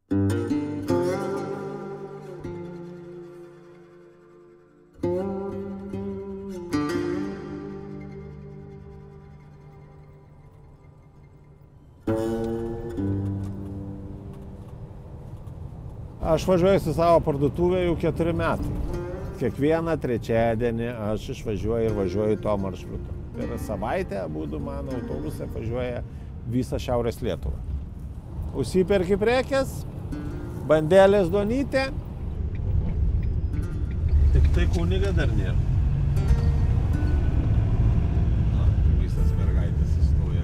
Aš važiuoju su savo parduotuvę jau 4 metai. Kiekvieną trečiadienį aš išvažiuoju ir važiuoju to maršruto. Per savaitę būdu mano autobusai važiuoja visą Šiaurės Lietuvą. Užsiperki prekes, bandelės duonytė. Tik tai kuniga dar nėra. Na, visas mergaitės įstoja.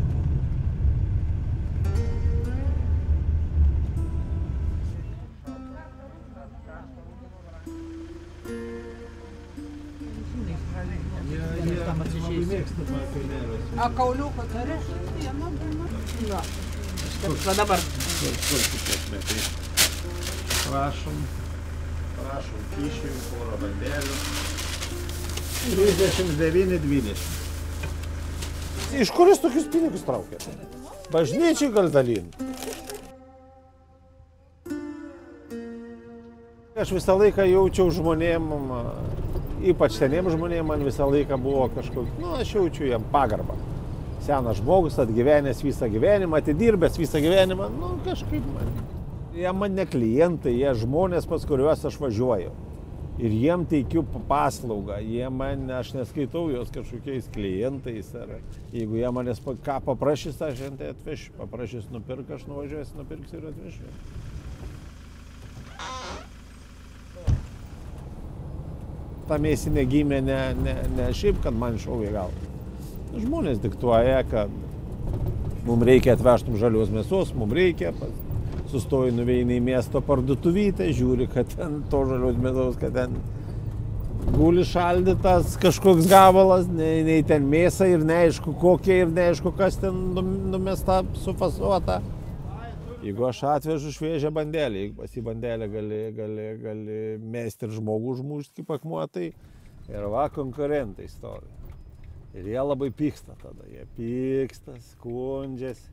A kauliuko turi? Viena būna. Jo. Va dabar. Prašom kyšių, porą bandelių. 39,20. Iš kur jūs tokius pinigus traukėte? Bažnyčiai gal dalint? Aš visą laiką jaučiau žmonėm, ypač seniem žmonėm, man visą laiką buvo kažkoks, aš jaučiu jam pagarbą. Senas žmogus, atgyvenęs visą gyvenimą, atidirbęs visą gyvenimą, kažkaip man. Jie man ne klientai, jie žmonės, pas kuriuos aš važiuoju. Ir jiem teikiu paslaugą, aš neskaitau jos kažkokiais klientais. Ar jeigu jie manęs ką paprašys, aš tai atvešiu. Paprašys nupirk, aš nuvažiuosiu, nupirksiu ir atvešiu. Ta mėsinė gimė ne šiaip, kad man šovė galvą. Žmonės diktuoja, kad mums reikia atvežtum žalios mėsos, mums reikia. Sustoji nuveini į miesto parduotuvytę, žiūri, kad ten to žalios mėsos, kad ten guli šaldytas kažkoks gabalas, nei ten mėsa ir neaišku kokia ir neaišku kas ten numesta, sufasuota. Jeigu aš atvežu šviežią bandelę, jeigu pas į bandelę gali mesti ir žmogų užmušti kaip akmuo, tai ir va konkurentai stovi. Ir jie labai pyksta tada, jie pyksta, skundžiasi,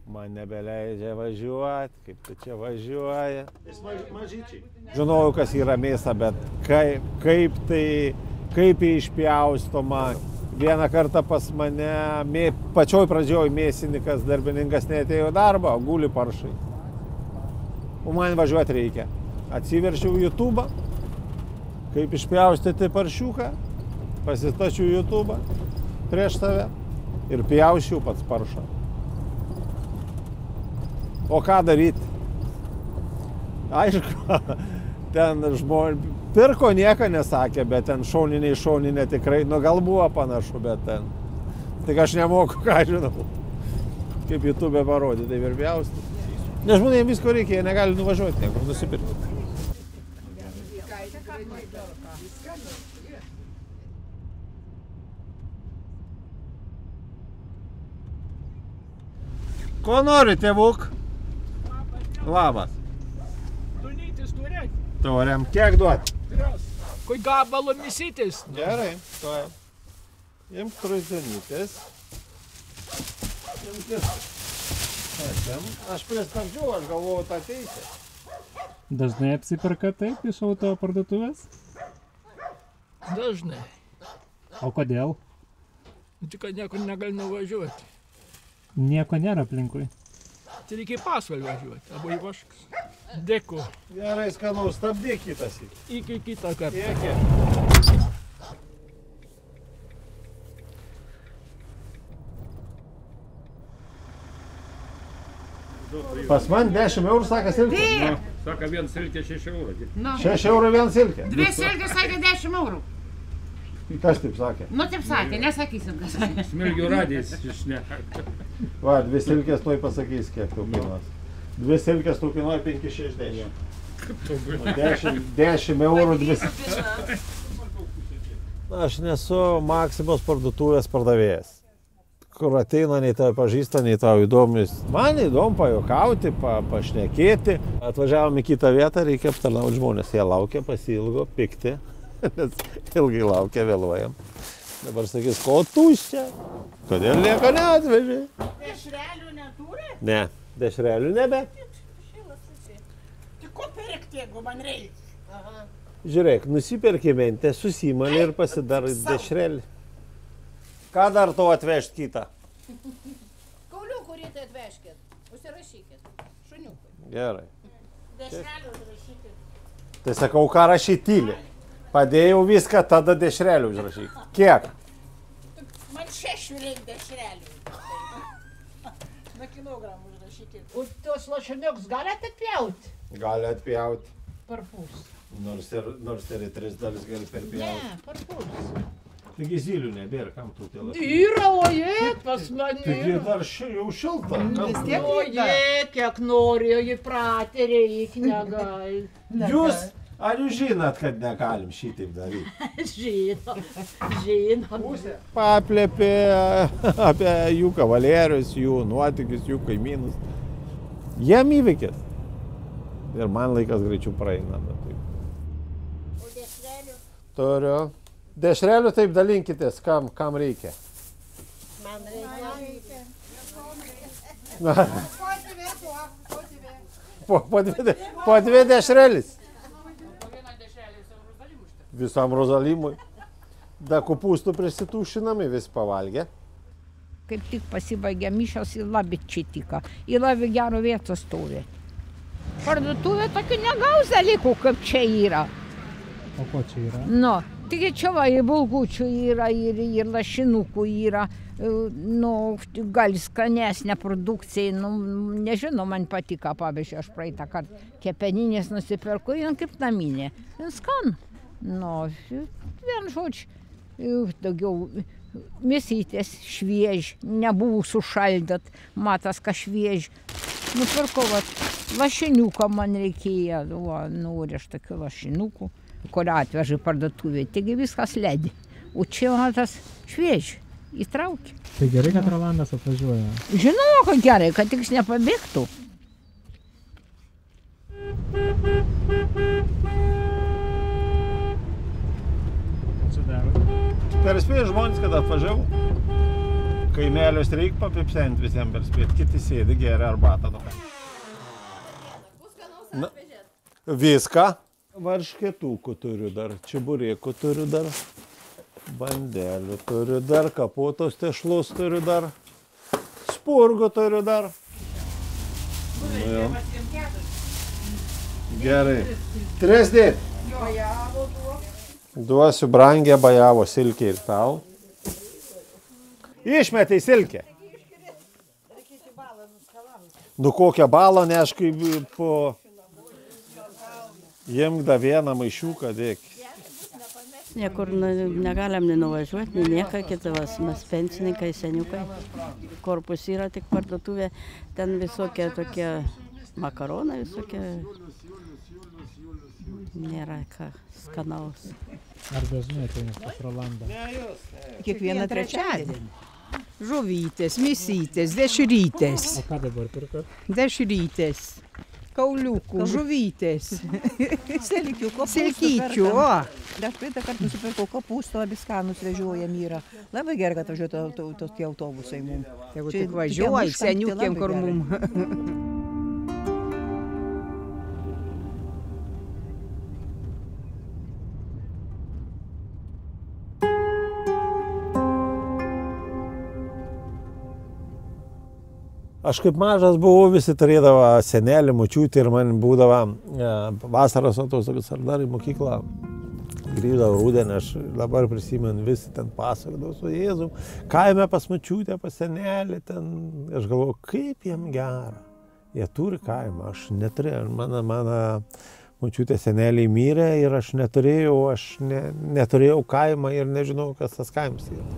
man nebeleidžia važiuoti, kaip tu čia važiuoja. Jis mažyčiai. Žinojau, kas yra mėsa, bet kaip išpjaustoma. Vieną kartą pas mane, pačioj pradžioj mėsininkas, darbininkas neatėjo darbą, guli paršai. O man važiuoti reikia. Atsiverčiau YouTube'ą, kaip išpjaustyti paršiuką, pasitačiau YouTube'ą prieš tave ir pjaušiau pats paršą. O ką daryti? Aišku, ten žmonės pirko nieko nesakė, bet ten šoninė tikrai, gal buvo panašu, bet ten. Tik aš nemoku, ką žinau. Kaip YouTube parodė, tai verbiausti. Nes žmonėms visko reikia, jie negali nuvažiuoti, niekur nusipirkti. Ko nori, tėvuk? Labas. Duonytis turėt? Turėm. Kiek duot? Kai gabalo mėsytis. Gerai, tuoj. Imk 3 duonytės. Aš pristabdžiau, aš galvojau tą teisę. Dažnai apsiperka taip iš auto parduotuvės? Dažnai. O kodėl? Tik kad niekur negali nuvažiuoti. Nieko nėra aplinkui. Tai reikia į Pasvalį važiuoti, arba į Vaškas. Dėkui. Gerai, skanaus, stabdyk kitas. Iki kitą kartą. Kiek? Pas man 10 eurų saka silkė. Saka, vien silkė 6 eurų. 6 eurų vien silkė. 2 silkės sakė 10 eurų. Kas taip sakė? Nu taip sakė, nesakysim, kas sakė. Smilgių radijas išneka. Va, 2 silkės tuoj pasakys, kiek tau kainuos. 2 silkės tau kainuoja 5,60. 10 eurų 2 silkės. Aš nesu Maksimos parduotuvės pardavėjas, kur ateina nei tave pažįsta, nei tau įdomus. Man įdomu pajuokauti, pašnekėti. Atvažiavom į kitą vietą, reikia aptarnauti žmonės. Jie laukia, pasiilgo, pikti. Nes ilgai laukia, vėluojam. Dabar sakys, ko tuščia? Kodėl nieko neatvežė? Dešrelių neturi? Ne, dešrelių nebe. jeigu man reikia. Žiūrėk, nusiperki ventę, susimalį ir pasidarai dešrelį. Ką dar to atvežt kitą? Kauliukų rytai atvežkit, užsirašykit. Šuniukui. Gerai. Dešrelių užrašykit. Tai sakau, ką rašyti tyli. Padėjau viską, tada dešrelių užrašyk. Kiek? Man 6 reikia dešrelių. Na kilogramų užrašykit. O tos lašiniukus galite atpjauti? Gali atpjauti. Per pus. Nors ir 3 dalis gali perpjauti. Ne, per pus. Taigi zylių nebėra, kam tu tėlas? Yra, ojėt, pas mane. Taigi dar jau šilta. Vis tiek ojėt, kiek nori, o įpratę reikia, negali. Jūs, ar jūs žinot, kad negalim šitaip daryti? Žinom. Paplėpė apie jų kavalierius, jų nuotykius, jų kaimynus. Jiem įvykis. Ir man laikas greičiau praeina. O dešrelių? Turiu. Dešrelių taip dalinkitės, kam reikia. Man reikia. Po 2 dešrelis. Visam Rozalimui. Da kopūstų prisitūšinami, vis pavalgė. Kaip tik pasibaigė mišios, į labai čia tika. Į labai gerą vietą stovi. Parduotuvė tokių negaus dalykų, kaip čia yra. O ko čia yra? Nu, taigi čia va, ir bulgučių yra, ir lašinukų yra. Nu, gal skanesnė produkcija, nu, nežinau, man patiko, pavyzdžiui, aš praeitą kartą kepeninės nusipirku, jin kaip naminė. Skan. Nu, vien žodžiu, daugiau mėsytės švieži, nebuvo sušaldyt, matas, ką švieži. Nupirkau, va, lašiniuką man reikėjo, va, nori aš tokių lašinukų, kurią atvežu į parduotuvę, taigi viskas ledi. O čia tas švieži, įtraukia. Tai gerai, kad Rolandas atvažiuoja. Žinau, kad gerai, kad tik jis nepabėgtų. Perspėjo žmonės, kad atvažiavau. Kaimelius reikia papipsenti visiems perspėti. Kiti sėdi, geria arbatą. Na, viską. Varškėtukų turiu dar, čiburėkų turiu dar, bandelių turiu dar, kapotos tešlos turiu dar, spurgų turiu dar. Nu, jau. Gerai. 3 dėt. Duosiu brangę bajavo silkę ir tau. Išmetai silkę. Nu kokią balą neškai po... Jiem da vieną maišiuką dėk. Niekur negalim nenuvažiuoti, nei nieka kitas, mes pensininkai, seniukai. Korpus yra tik parduotuvė, ten visokie tokie makaronai, visokie. Nėra ką skanaus. Ar dažnai ateina pas Rolandą? Kiekvieną trečiadienį. Žuvytės, mėsytės, dešrytės. O ką dabar pirkat? Dešrytės. Kauliukų, žuvytės. Selkyčių. Aš praeitą kartą nusipirkau kopūstų, labai skanus vežiojam yra. Labai gerai, kad važiuoja tie autobusai mums. Jeigu tik važiuoja, seniukėm, kur mums. Aš kaip mažas buvau, visi turėdavo senelį, močiutį ir man būdavo vasaros atostogas ar dar į mokyklą. Grįždavau rudenį, aš dabar prisimenu, visi ten pasakodavo su Jėzum. Kaime pas močiutę, pas senelį ten. Aš galvoju, kaip jiem gera. Jie turi kaimą, aš neturėjau. Mano močiutė seneliai mirė ir aš neturėjau kaimą ir nežinau, kas tas kaimas yra.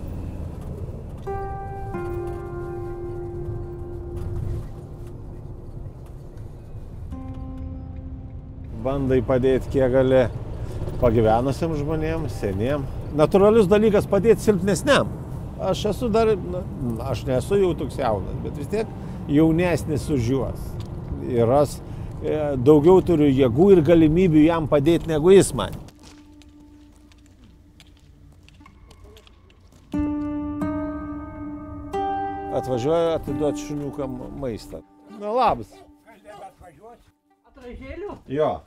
Bandai padėti, kiek gali pagyvenusiem žmonėm, seniem. Natūralius dalykas padėti silpnesniam. Aš esu dar, aš nesu jau toks jaunas, bet vis tiek jaunesnis už juos. Ir aš daugiau turiu jėgų ir galimybių jam padėti, negu jis man. Atvažiuoju atiduoti šuniukam maistą. Na labas. Atražėlių? Jo.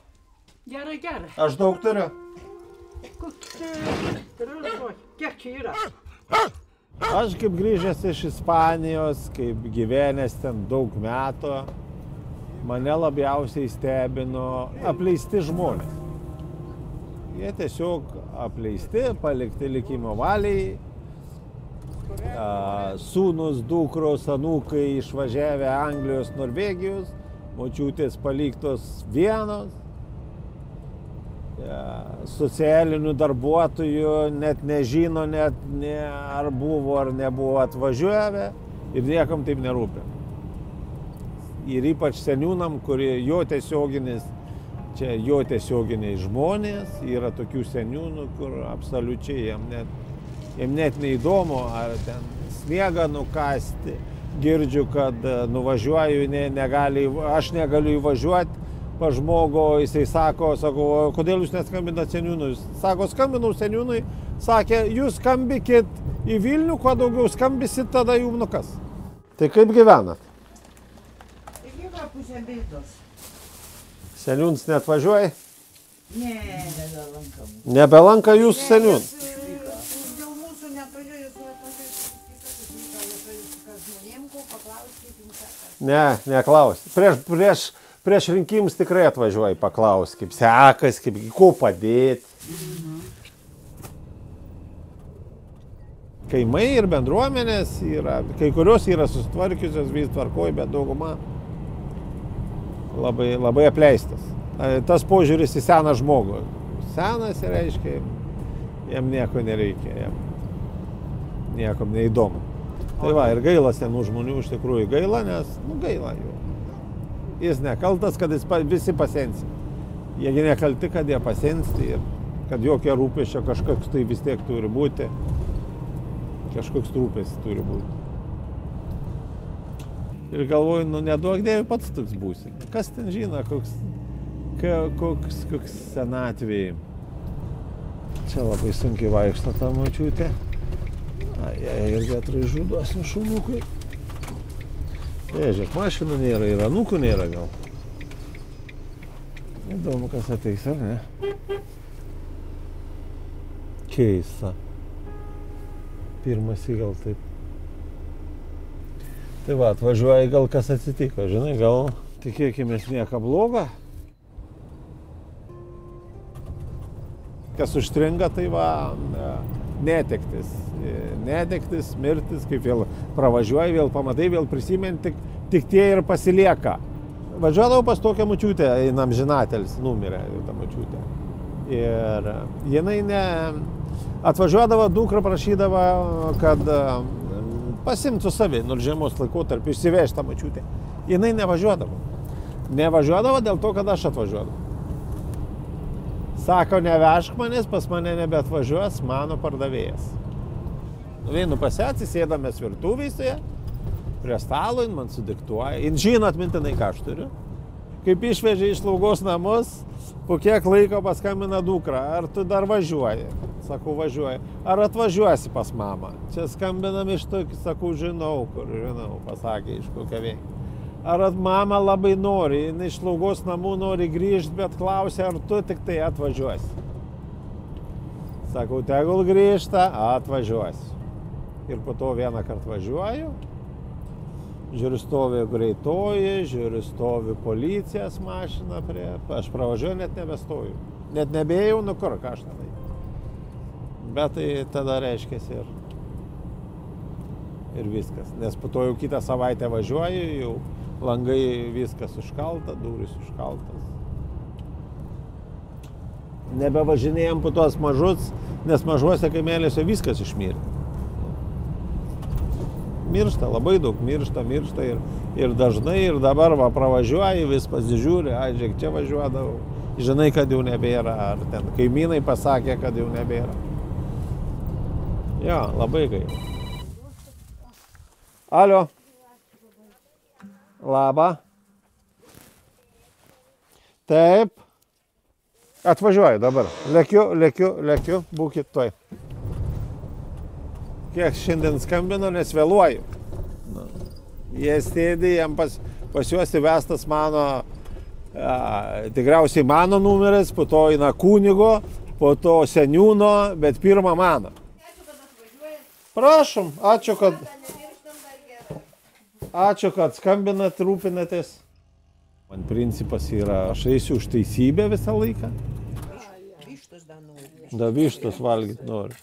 Gerai, gerai. Aš daug turiu. Kiek čia yra? Aš kaip grįžęs iš Ispanijos, kaip gyvenęs ten daug metų, mane labiausiai stebino apleisti žmonės. Jie tiesiog apleisti, palikti likimo valiai. Sūnus, dukros, anūkai išvažiavę Anglijos, Norvegijos, močiutės paliktos vienos. Socialinių darbuotojų net nežino, ar buvo ar nebuvo atvažiavę ir niekam taip nerūpia. Ir ypač seniūnam, kurie jo tiesioginiai žmonės, yra tokių seniūnų, kur absoliučiai jiem net neįdomu, ar ten sniegą nukasti. Girdžiu, kad nuvažiuoju, aš negaliu įvažiuoti pa žmogų, jisai sako, kodėl jūs neskambinat seniūnui? Sako, skambinau seniūnui, sakė, jūs skambikit į Vilnių, kuo daugiau skambisit, tada jums nukas. Tai kaip gyvenat? Yra pusė bėdos. Seniūns net važiuoja? Ne, nebelankam. Nebelanka jūs seniūn? Dėl mūsų neatvažiuoja, žmonėm, ko paklauskit jums sakant. Ne, neklaus. Prieš rinkimus tikrai atvažiuoja paklaus, kaip sekas, ko padėti. Kaimai ir bendruomenės yra, kai kurios yra susitvarkiusios, vis tvarkoj, bet dauguma labai apleistas. Tas požiūris į seną žmogų. Senas reiškia, jam nieko nereikia, jam niekam neįdomu. Tai va, ir gaila senų žmonių, iš tikrųjų gaila, nes, gaila jų. Jis nekaltas, kad visi pasensi. Jiegi nekalti, kad jie pasensti ir kad jokie rūpesčio kažkoks tai vis tiek turi būti. Kažkoks rūpestis turi būti. Ir galvoju, neduok Dieve, pats toks būsi. Kas ten žino, koks senatvėj. Čia labai sunkiai vaikšto ta močiutė. Irgi atraižudos šuniukai. Žiūrėk, mašinų nėra ir anūkų nėra gal. Įdomu, kas ateis, ar ne? Keista. Pirmas gal taip. Tai va, atvažiuoja, gal kas atsitiko, žinai, gal tikėkimės nieko blogo. Kas užstringa, tai va, netektis. Netektis, mirtis, kaip vėl pravažiuoji, vėl pamatai, vėl prisimeni, tik tie ir pasilieka. Važiuodavau pas tokią močiutę, einam žinatelis, numirė ta močiutė. Ir jinai atvažiuodavo, dukra prašydavo, kad pasimtų savi, nors žiemos laikotarpį, išsivežti tą močiutę. Jinai nevažiuodavo. Nevažiuodavo dėl to, kad aš atvažiuodavau. Sako, nevežk manęs, pas mane nebeatvažiuos mano pardavėjas. Vienu pasėti, sėdamės virtuvėse, prie stalo, jin man sudiktuoja. Jin žino atmintinai, ką aš turiu. Kaip išvežė iš slaugos namus, po kiek laiko paskambina dukra, ar tu dar važiuoji? Sakau, važiuoji. Ar atvažiuosi pas mamą? Čia skambinam iš tokį, sakau, žinau, pasakė, iš kokią veikia. Ar mama labai nori, jin iš slaugos namų nori grįžti, bet klausia, ar tu tik tai atvažiuosi? Sakau, tegul grįžta, atvažiuosi. Ir po to vieną kartą važiuoju, žiūriu stovi greitoji, žiūriu stovi policijos mašina prie, aš pravažiuoju, net nebestoju. Net nebėjau, kur, ką aš tenai. Bet tai tada reiškiasi ir viskas. Nes po to jau kitą savaitę važiuoju, jau langai viskas užkalta, durys užkaltas. Nebevažinėjom po tuos mažus, nes mažuose kaimeliuose viskas išmirė. Miršta, labai daug miršta ir dažnai, ir dabar va, pravažiuoji, vis pasižiūri, žiūrėk, čia važiuodavau, žinai, kad jau nebėra, ar ten kaimynai pasakė, kad jau nebėra. Jo, labai gaila. Alio. Labą. Taip. Atvažiuoju dabar. Lekiu, būkit toj. Kiek šiandien skambino, nes vėluoju. Jie sėdi, jam pas juos įvestas mano Tikriausiai mano numeris, po to eina kunigo, po to seniūno, bet pirma mano. Prašom, ačiū, kad skambinat, rūpinatės. Man principas yra, aš eisiu už teisybę visą laiką. Da vištos valgyti noriu.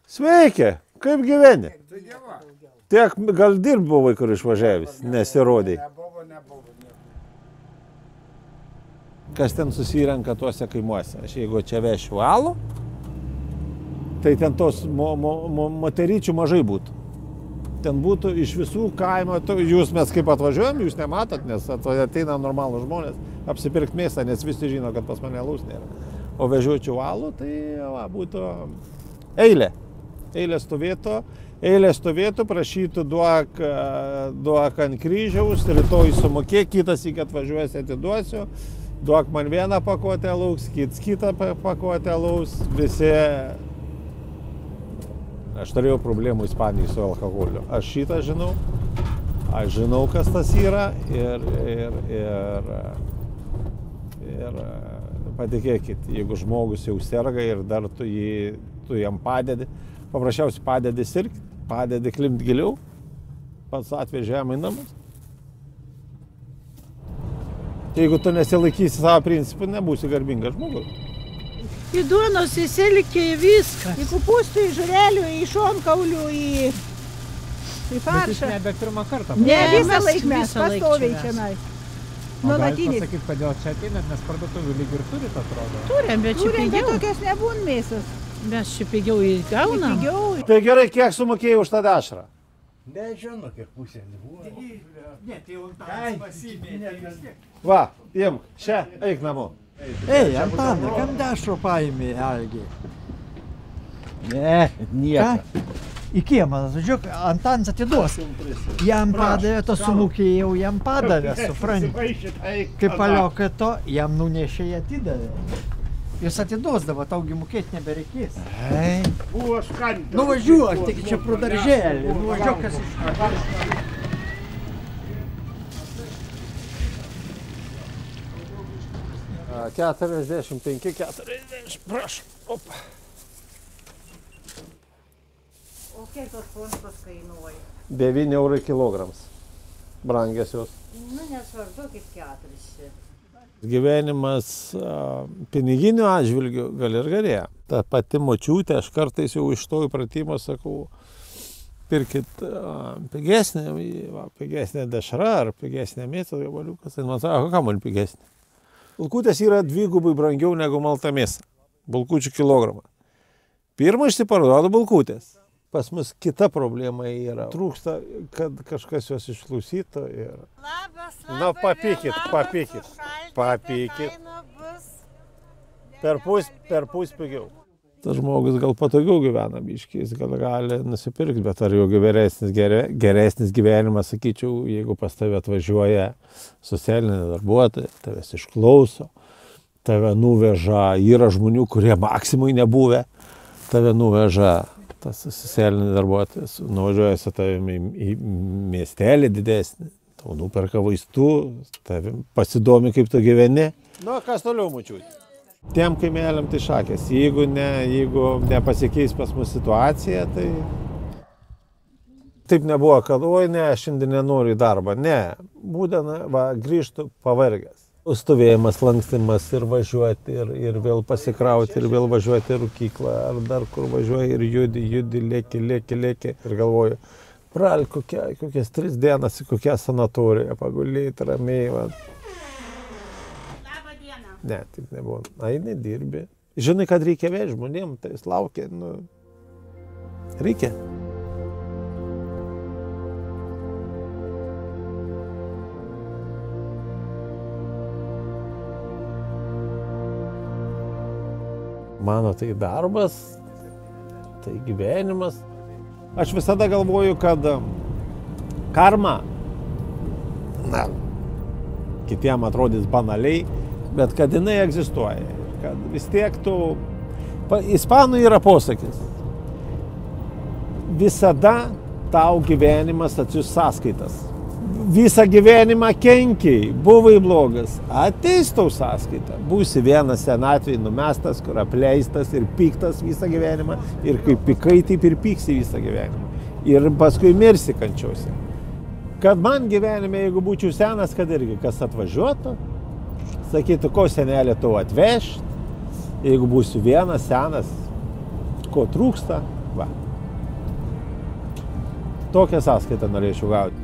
Sveiki, kaip gyveni? Tiek gal dirb buvai, kur išvažiavęs, nesirodai. Kas ten susirenka tuose kaimuose? Aš jeigu čia vešiu alų, tai ten tos moteryčių mažai būtų. Ten būtų iš visų kaimo, jūs mes kaip atvažiuojam, jūs nematot, nes ateina normalų žmonės apsipirkti mėsą, nes visi žino, kad pas mane alaus nėra. O vežiočiau alų, tai būtų eilė. Eilė stovėtų, prašytų duok ant kryžiaus, rytoj sumokėk, kitas iki atvažiuosi atiduosiu, duok man vieną pakuotę alaus, kitą pakuotę alaus, visi. Aš turėjau problemų Ispanijai su alkoholiu. Aš šitą žinau, aš žinau, kas tas yra ir patikėkit, jeigu žmogus jau serga ir dar tu jam padedi, paprasčiausiai padedi sirgti, padedi klimt giliau, pats atvežė jam į namus. Jeigu tu nesilaikysi savo principų, nebūsi garbingas žmogus. Į duonos įsilikė į viską. Į kupustų, į žurelių, į šonkaulių, į faršą. Bet jūs nebe pirmą kartą. Ne, visą laiką mes pastoviai čia mes. Nuolatinis. Pasakyti, kodėl čia ateinat, nes parduotuvių lyg ir turit, atrodo. Turim, bet čia pigiau. Bet tokios nebūn mėsos. Mes čia pigiau įgaunam. Tai gerai, kiek sumokėjai už tą dešrą? Nežinau, kiek pusė buvo. Ne, tai jau tas pasimė. Va, imk, čia, eik namo. Ei, Antanai, kam dešro paėmė Algi? Ne, nieko. Į kiemą, žiūrėk, Antanas atiduos. Jam padavė, to sumokėjau, jam padavė, supranti. Kaip paliokai to, jam nunešė, jį atidavė. Jūs atiduosdavo, taugi mokėti nebereikės. Ei. Buvo škantė. Nuvažiuok, tik čia pro darželį. Nuvažiuok, kas iš... 45, prašom. Opa. O kiek tos ponskos kainuoja? 9 € kilograms. Brangios jos. Nu, nesvarbu, kaip 4. Gyvenimas piniginių atžvilgių gal ir gerėja. Ta pati močiutė, aš kartais jau iš to įpratimo sakau, pirkit pigesnę dešrą ar pigesnę mėsą gabaliukas. Tai man sako, ką man pigesnė? Bulkutės yra 2 brangiau negu malta mėsa. Bulkučių kilogramą. Pirmą išsiparduoda bulkutės. Pas mus kita problema yra. Trūksta, kad kažkas juos išklausytų ir... Na, papykit. Per pus pigiau. Tas žmogus gal patogiau gyvena biškiai, jis gal gali nusipirkti, bet ar jau geresnis gyvenimas, sakyčiau, jeigu pas tave atvažiuoja socialinė darbuotoja, tavęs išklauso, tave nuveža, yra žmonių, kurie maksimui nebuvę, tave nuveža tas socialinis darbuotojas, nuvažiuoja su tavimi į miestelį didesnį, tau nuperka vaistų, tavim pasidomi, kaip tu gyveni. Nu, kas toliau močiutė? Tiem kaimeliam tai šakės. Jeigu nepasikeis pas mus situacija, tai... Taip nebuvo, kad, oi ne, šiandien nenoriu į darbą. Ne, būdana, grįžtu pavargęs. Stovėjimas, lankstimas ir važiuoti, ir vėl pasikrauti, ir vėl važiuoti į rūkyklą, ar dar kur važiuoji ir judi, lėki. Ir galvoju, pral, kokias 3 dienas į kokią sanatoriją pagulėti ramiai. Ne, taip nebuvo. Eini, dirbi. Žinai, kad reikia vežti žmonėm, tai jis laukia, reikia. Mano tai darbas, tai gyvenimas. Aš visada galvoju, kad karma, kitiem atrodys banaliai, bet kad jinai egzistuoja. Kad vis tiek tu... Ispanų yra posakis. Visada tau gyvenimas atsiųs sąskaitas. visą gyvenimą kenkiai, buvai blogas, ateis tau sąskaita. Būsi vienas senatvėj numestas, kur apleistas ir piktas visą gyvenimą, ir kaip pikai, taip ir pyksi visą gyvenimą. Ir paskui mirsi kančiausi. Kad man gyvenime, jeigu būčiau senas, kad irgi kas atvažiuotų, sakytų, ko senelė tau atvežti, jeigu būsiu vienas senas, ko trūksta, va. Tokią sąskaitą norėčiau gauti.